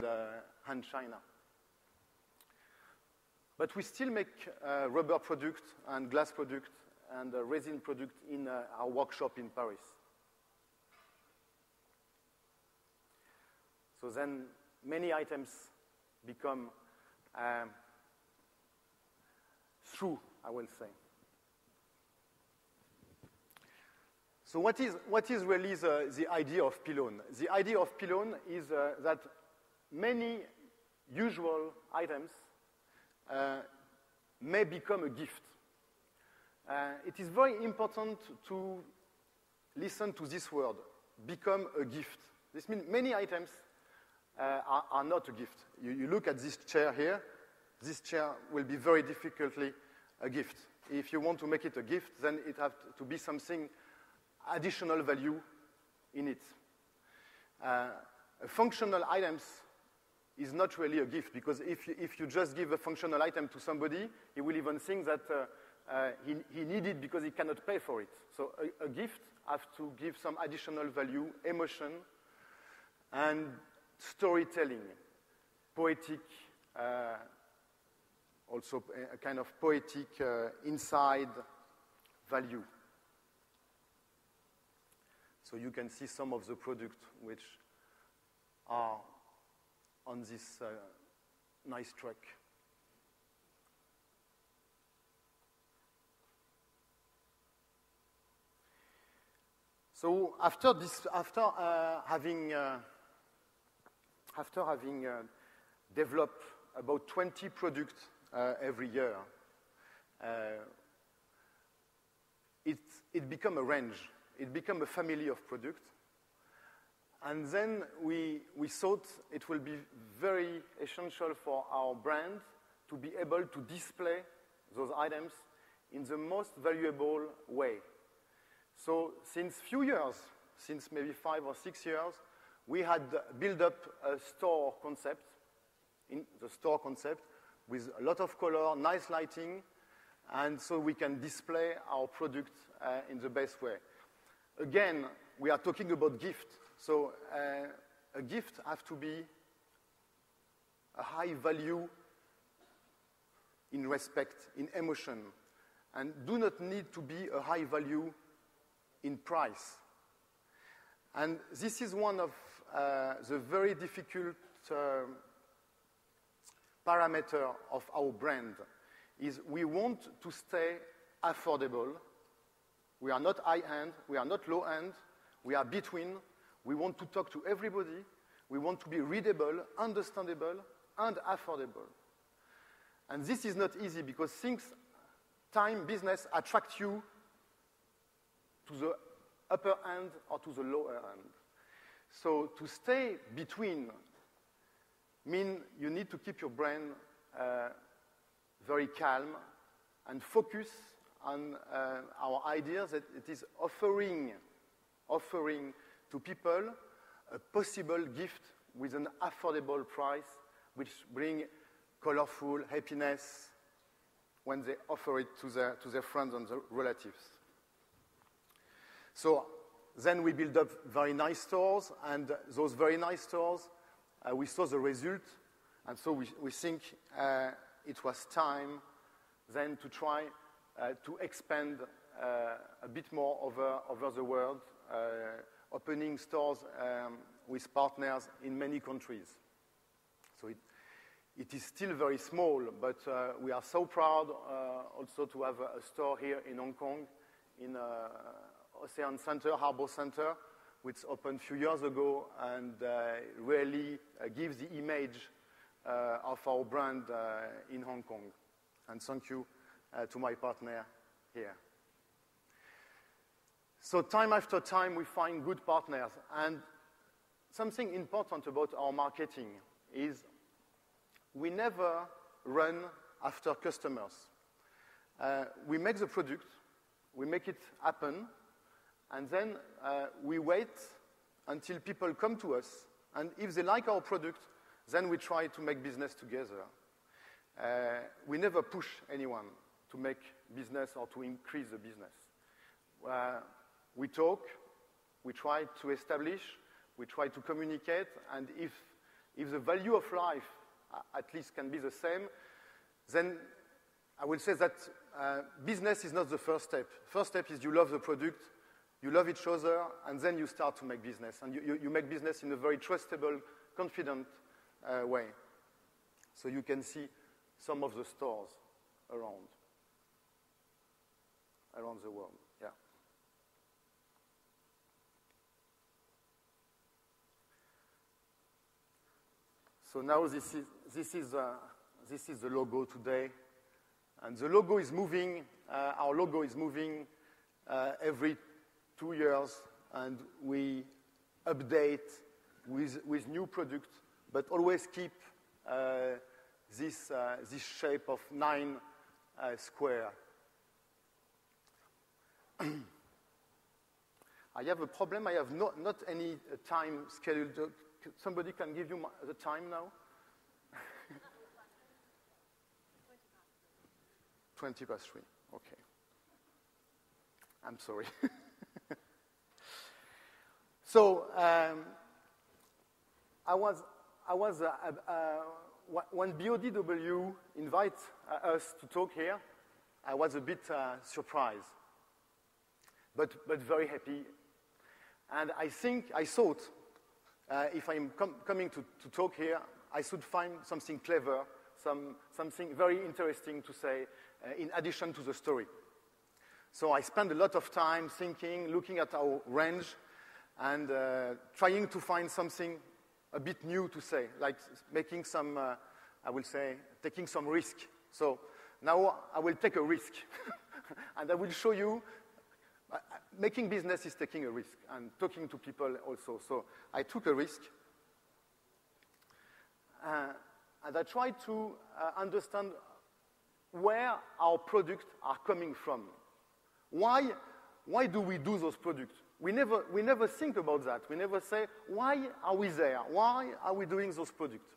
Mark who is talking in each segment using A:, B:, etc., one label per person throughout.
A: and China. But we still make rubber products and glass products and resin products in our workshop in Paris. So then many items become true, I will say. So what is really the idea of Pylone? The idea of Pylone is that many usual items may become a gift. It is very important to listen to this word, become a gift. This means many items are not a gift. You look at this chair here, this chair will be very difficultly a gift. If you want to make it a gift, then it has to be something additional value in it. Functional items is not really a gift, because if you just give a functional item to somebody, he will even think that he needs it because he cannot pay for it. So a gift has to give some additional value, emotion, and storytelling, poetic, also a kind of poetic inside value. So you can see some of the products which are on this nice truck. So after having developed about 20 products every year, it became a range. It became a family of products. And then we thought it will be very essential for our brand to be able to display those items in the most valuable way. So since few years, since maybe 5 or 6 years, we had built up a store concept, with a lot of color, nice lighting, and so we can display our product in the best way. Again, we are talking about gift. So a gift has to be a high value in respect, in emotion, and do not need to be a high value in price. And this is one of the very difficult parameter of our brand, is we want to stay affordable. We are not high-end, we are not low-end, we are between. We want to talk to everybody. We want to be readable, understandable, and affordable. And this is not easy, because time, business attract you to the upper end or to the lower end. So to stay between means you need to keep your brain very calm and focus on our ideas that it is offering to people a possible gift with an affordable price, which bring colorful happiness when they offer it to their friends and their relatives. So then we build up very nice stores, and those very nice stores, we saw the result, and so we think it was time then to try to expand a bit more over the world, opening stores with partners in many countries. So it is still very small, but we are so proud also to have a store here in Hong Kong, in Ocean Center, Harbor Center, which opened a few years ago, and really gives the image of our brand in Hong Kong. And thank you to my partner here. So time after time, we find good partners. And something important about our marketing is we never run after customers. We make the product, we make it happen, and then we wait until people come to us. And if they like our product, then we try to make business together. We never push anyone to make business or to increase the business. We talk, we try to establish, we try to communicate, and if if the value of life at least can be the same, then I will say that business is not the first step. First step is you love the product, you love each other, and then you start to make business. And you make business in a very trustable, confident way. So you can see some of the stores around the world. Yeah. So now this is the logo today, and the logo is moving. Our logo is moving every 2 years, and we update with new products, but always keep this shape of 9 square. I have a problem. I have not any time scheduled. Somebody can give you the time now? 20 past 3. Okay. I'm sorry. So when BODW invited us to talk here, I was a bit surprised, but very happy. And I thought, if I'm coming to talk here, I should find something clever, something very interesting to say in addition to the story. So I spent a lot of time thinking, looking at our range, and trying to find something a bit new to say, like making some, I will say, taking some risk. So now I will take a risk, and I will show you making business is taking a risk, and talking to people also. So I took a risk, and I tried to understand where our products are coming from. Why do we do those products? We never think about that. We never say, why are we there? Why are we doing those products?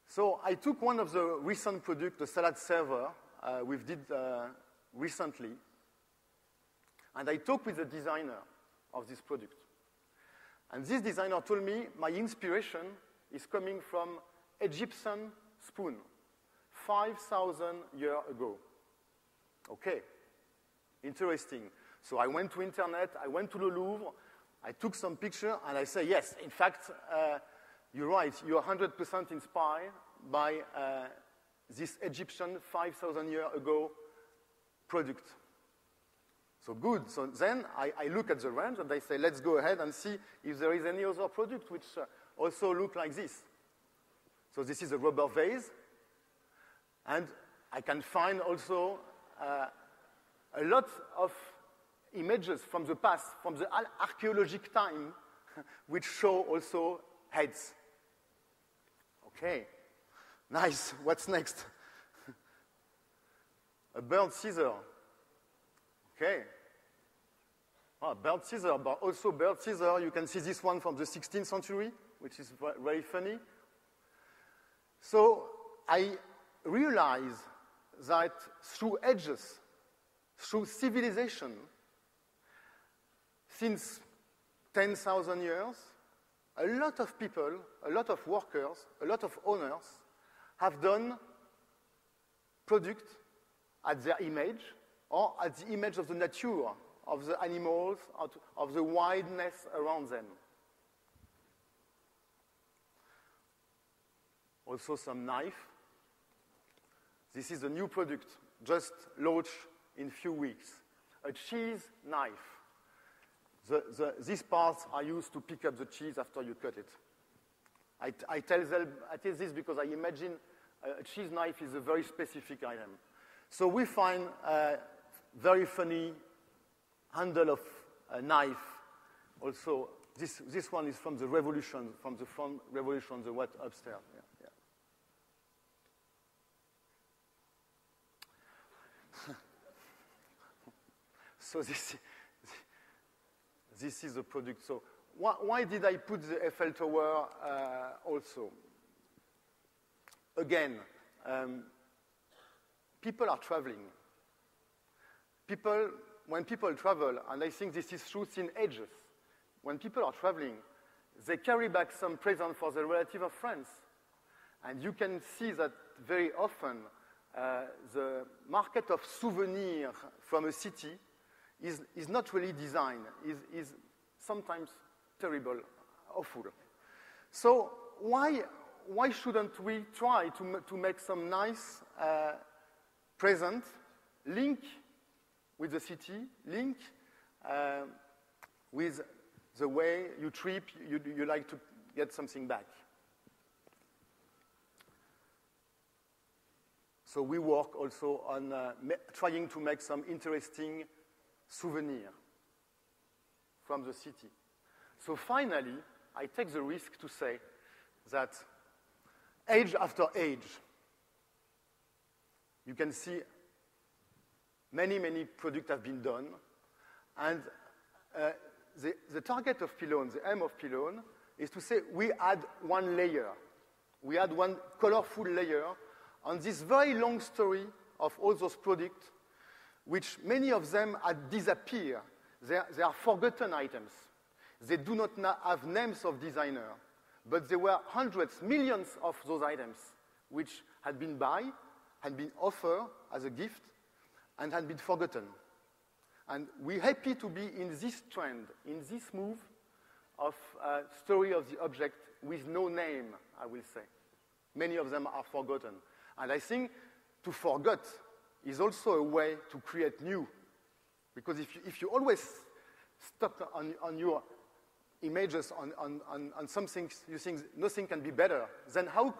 A: So I took one of the recent products, the salad server, we did recently, and I talked with the designer of this product. And this designer told me my inspiration is coming from Egyptian spoon, 5,000 years ago. Okay, interesting. So I went to internet, I went to the Louvre, I took some picture, and I say, yes, in fact, you're right, you're 100% inspired by this Egyptian 5,000 years ago product. So good. So then I look at the range, and I say, let's go ahead and see if there is any other product which also look like this. So this is a rubber vase, and I can find also a lot of images from the past, from the archaeological time, which show also heads. Okay, nice. What's next? A bird scissor. Okay. Oh, bird scissor, but also bird scissor. You can see this one from the 16th century, which is very funny. So I realized that through ages, through civilization, since 10,000 years, a lot of people, a lot of workers, a lot of owners have done products at their image or at the image of the nature, of the animals, of the wildness around them. Also some knife. This is a new product, just launched in few weeks. A cheese knife. These parts are used to pick up the cheese after you cut it. I tell this because I imagine a cheese knife is a very specific item. So we find a very funny handle of a knife. Also, this one is from the Revolution, from the front Revolution, the one upstairs. Yeah, yeah. So this is a product. So why did I put the Eiffel Tower also? Again, people are traveling. When people travel, and I think this is true in ages, when people are traveling, they carry back some present for the relative or friends. And you can see that very often the market of souvenirs from a city is not really designed, is sometimes terrible, awful. So why shouldn't we try to make some nice present, link with the city, link with the way you trip, you like to get something back. So we work also on trying to make some interesting souvenir from the city. So finally, I take the risk to say that age after age, you can see many products have been done, and the target of Pylones, the aim of Pylones, is to say we add one layer. We add one colorful layer on this very long story of all those products, which many of them had disappeared. They are forgotten items. They do not have names of designer, but there were hundreds, millions of those items which had been buy, had been offered as a gift, and had been forgotten. And we're happy to be in this trend, in this move of story of the object with no name, I will say. Many of them are forgotten. And I think to forget is also a way to create new. Because if you always stuck on your images, on some things you think nothing can be better, then how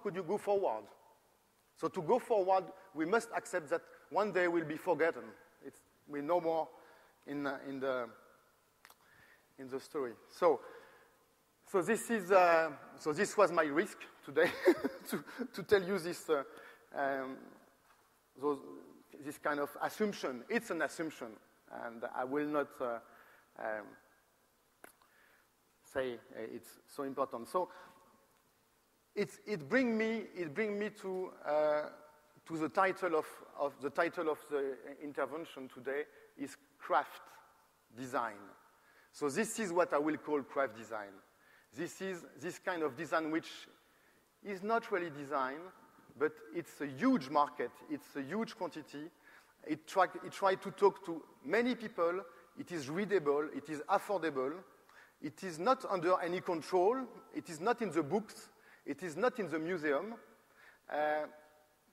A: could you go forward? So to go forward, we must accept that one day we'll be forgotten. We're no more in the story. So this was my risk today to tell you this kind of assumption. It's an assumption, and I will not say it's so important. So it bring me to the title of the intervention today is craft design. So this is what I will call craft design. This is this kind of design which is not really design, but it's a huge market. It's a huge quantity. It try to talk to many people. It is readable. It is affordable. It is not under any control. It is not in the books. It is not in the museum.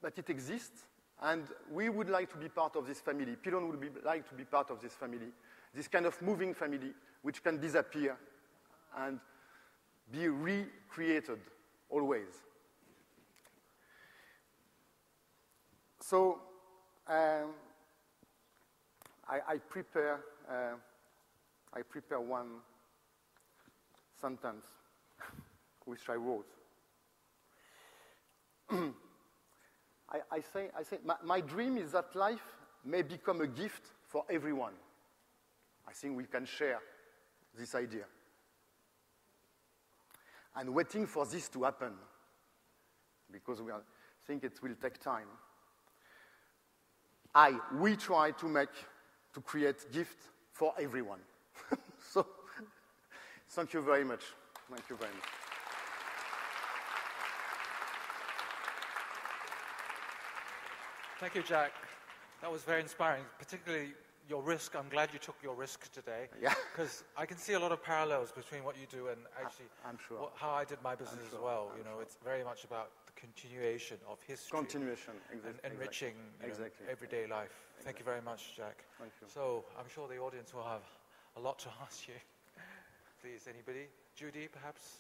A: But it exists, and we would like to be part of this family. Pylones would like to be part of this family, this kind of moving family which can disappear and be recreated always. So I prepare one sentence which I wrote. I say, my dream is that life may become a gift for everyone. I think we can share this idea. And waiting for this to happen, because think it will take time. We try to create gifts for everyone. So, thank you very much. Thank you very much.
B: Thank you, Jacques. That was very inspiring, particularly your risk. I'm glad you took your risk today.
A: Yeah.
B: Because I can see a lot of parallels between what you do and actually
A: I'm sure.
B: How I did my business as well. It's very much about the continuation of history.
A: Continuation, exactly.
B: And enriching everyday life. Exactly. Thank you very much, Jacques.
A: Thank you.
B: So I'm sure the audience will have a lot to ask you. Please, anybody? Judy, perhaps?